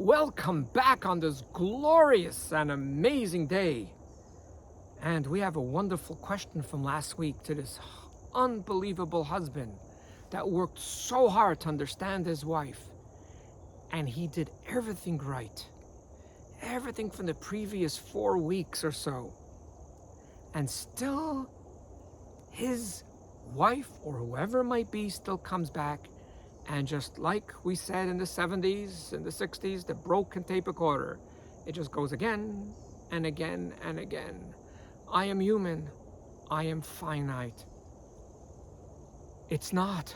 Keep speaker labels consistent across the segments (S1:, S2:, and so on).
S1: Welcome back on this glorious and amazing day. And we have a wonderful question from last week to this unbelievable husband that worked so hard to understand his wife. And he did everything right. Everything from the previous 4 weeks or so. And still, his wife or whoever it might be still comes back. And just like we said in the 70s and the 60s, the broken tape recorder, it just goes again and again and again. I am human. I am finite. It's not,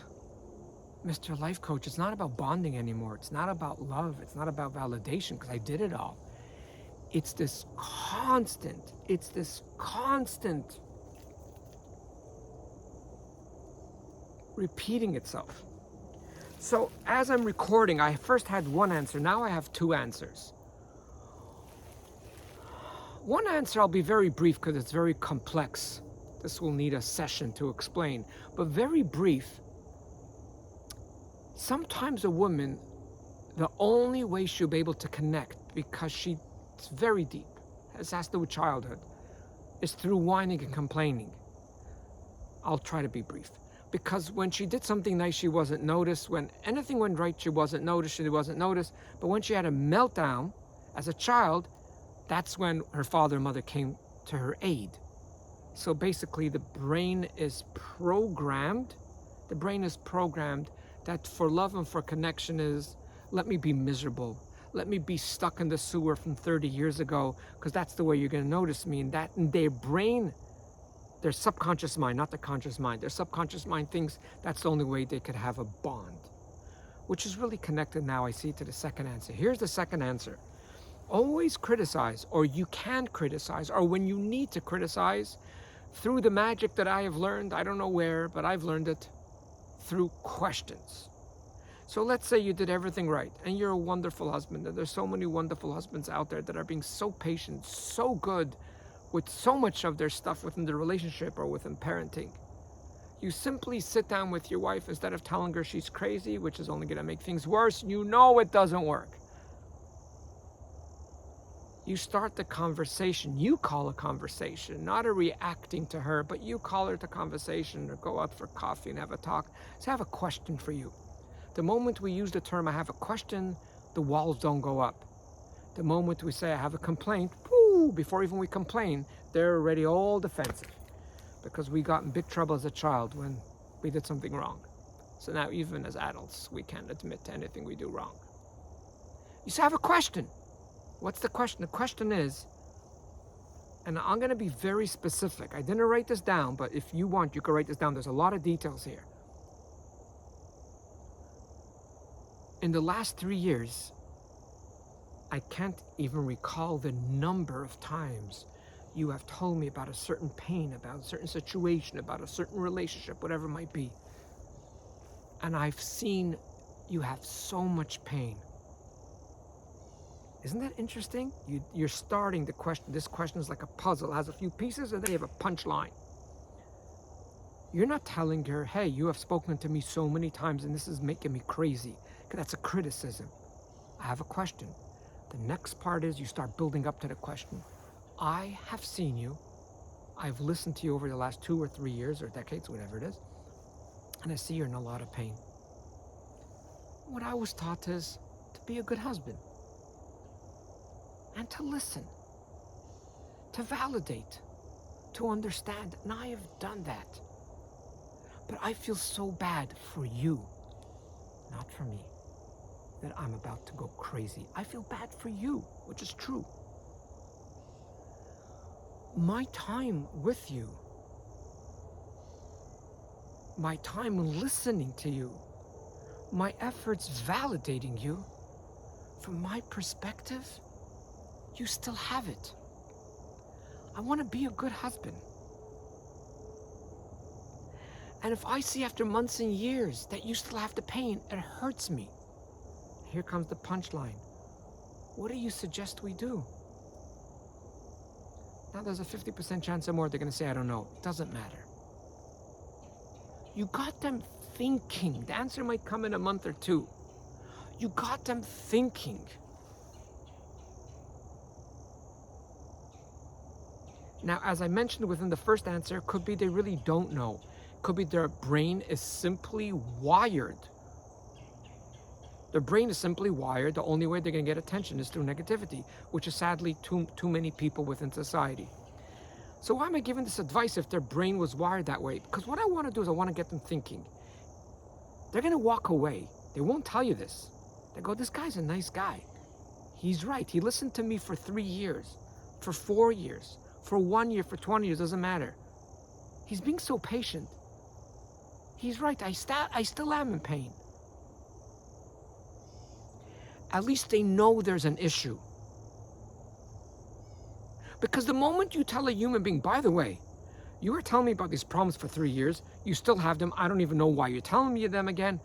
S1: Mr. Life Coach, it's not about bonding anymore. It's not about love. It's not about validation because I did it all. It's this constant repeating itself. So as I'm recording, I first had one answer. Now I have two answers. One answer, I'll be very brief because it's very complex. This will need a session to explain. But very brief. Sometimes a woman, the only way she'll be able to connect, because she's very deep, it has to do with childhood, is through whining and complaining. I'll try to be brief. Because when she did something nice, she wasn't noticed. When anything went right, she wasn't noticed. But when she had a meltdown as a child, that's when her father and mother came to her aid. So basically, the brain is programmed that for love and for connection is, let me be miserable. Let me be stuck in the sewer from 30 years ago, because that's the way you're going to notice me. And that in their brain, their subconscious mind, not the conscious mind, their subconscious mind thinks that's the only way they could have a bond, which is really connected now, I see, to the second answer. Here's the second answer. Always criticize, or you can criticize, or when you need to criticize, through the magic that I have learned, I don't know where, but I've learned it, through questions. So let's say you did everything right, and you're a wonderful husband, and there's so many wonderful husbands out there that are being so patient, so good, with so much of their stuff within the relationship or within parenting. You simply sit down with your wife instead of telling her she's crazy, which is only going to make things worse. You know it doesn't work. You start the conversation. You call a conversation, not a reacting to her, but you call her to conversation or go out for coffee and have a talk. So I have a question for you. The moment we use the term, I have a question, the walls don't go up. The moment we say, I have a complaint, before even we complain, they're already all defensive because we got in big trouble as a child when we did something wrong. So now even as adults, we can't admit to anything we do wrong. You say, I have a question. What's the question? The question is, and I'm going to be very specific. I didn't write this down, but if you want, you can write this down. There's a lot of details here. In the last 3 years, I can't even recall the number of times you have told me about a certain pain, about a certain situation, about a certain relationship, whatever it might be. And I've seen you have so much pain. Isn't that interesting? You're starting the question. This question is like a puzzle. It has a few pieces and then you have a punchline. You're not telling her, hey, you have spoken to me so many times and this is making me crazy. Because that's a criticism. I have a question. The next part is you start building up to the question. I have seen you. I've listened to you over the last 2 or 3 years or decades, whatever it is. And I see you're in a lot of pain. What I was taught is to be a good husband. And to listen. To validate. To understand. And I have done that. But I feel so bad for you. Not for me. That I'm about to go crazy. I feel bad for you, which is true. My time with you, my time listening to you, my efforts validating you, from my perspective, you still have it. I want to be a good husband. And if I see after months and years that you still have the pain, it hurts me. Here comes the punchline. What do you suggest we do? Now there's a 50% chance or more they're going to say, I don't know. It doesn't matter. You got them thinking. The answer might come in a month or two. You got them thinking. Now, as I mentioned within the first answer, it could be they really don't know. It could be their brain is simply wired. Their brain is simply wired. The only way they're going to get attention is through negativity, which is sadly too many people within society. So why am I giving this advice if their brain was wired that way? Because what I want to do is I want to get them thinking. They're going to walk away. They won't tell you this. They go, this guy's a nice guy. He's right. He listened to me for 3 years, for 4 years, for 1 year, for 20 years, doesn't matter. He's being so patient. He's right. I still am in pain. At least they know there's an issue. Because the moment you tell a human being, by the way, you were telling me about these problems for 3 years, you still have them, I don't even know why you're telling me them again,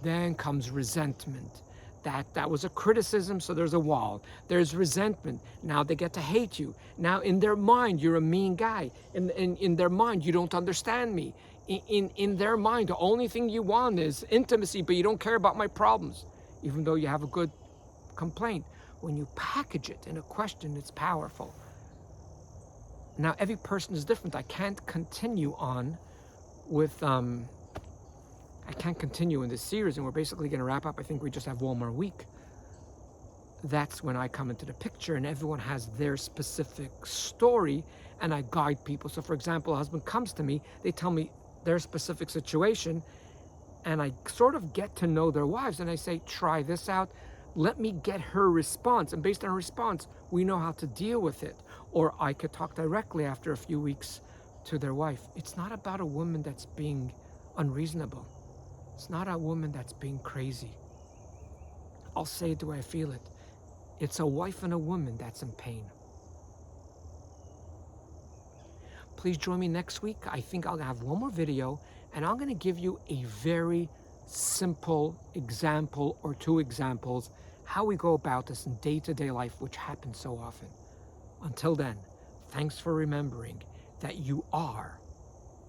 S1: then comes resentment. That was a criticism, so there's a wall. There's resentment. Now they get to hate you. Now in their mind, you're a mean guy. In their mind, you don't understand me. In their mind, the only thing you want is intimacy, but you don't care about my problems, even though you have a good complaint. When you package it in a question, it's powerful. Now, every person is different. I can't continue on with, I can't continue in this series, and we're basically going to wrap up. I think we just have one more week. That's when I come into the picture, and everyone has their specific story, and I guide people. So, for example, a husband comes to me, they tell me their specific situation, and I sort of get to know their wives, and I say, try this out. Let me get her response, and based on her response, we know how to deal with it. Or I could talk directly after a few weeks to their wife. It's not about a woman that's being unreasonable. It's not a woman that's being crazy. I'll say it the way I feel it. It's a wife and a woman that's in pain. Please join me next week. I think I'll have one more video, and I'm going to give you a very simple example or 2 examples how we go about this in day-to-day life, which happens so often. Until then, thanks for remembering that you are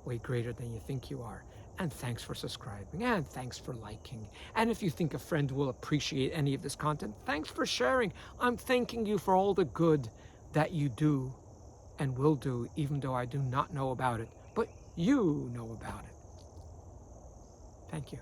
S1: way greater than you think you are. And thanks for subscribing, and thanks for liking. And if you think a friend will appreciate any of this content, thanks for sharing. I'm thanking you for all the good that you do and will do, even though I do not know about it, but you know about it. Thank you.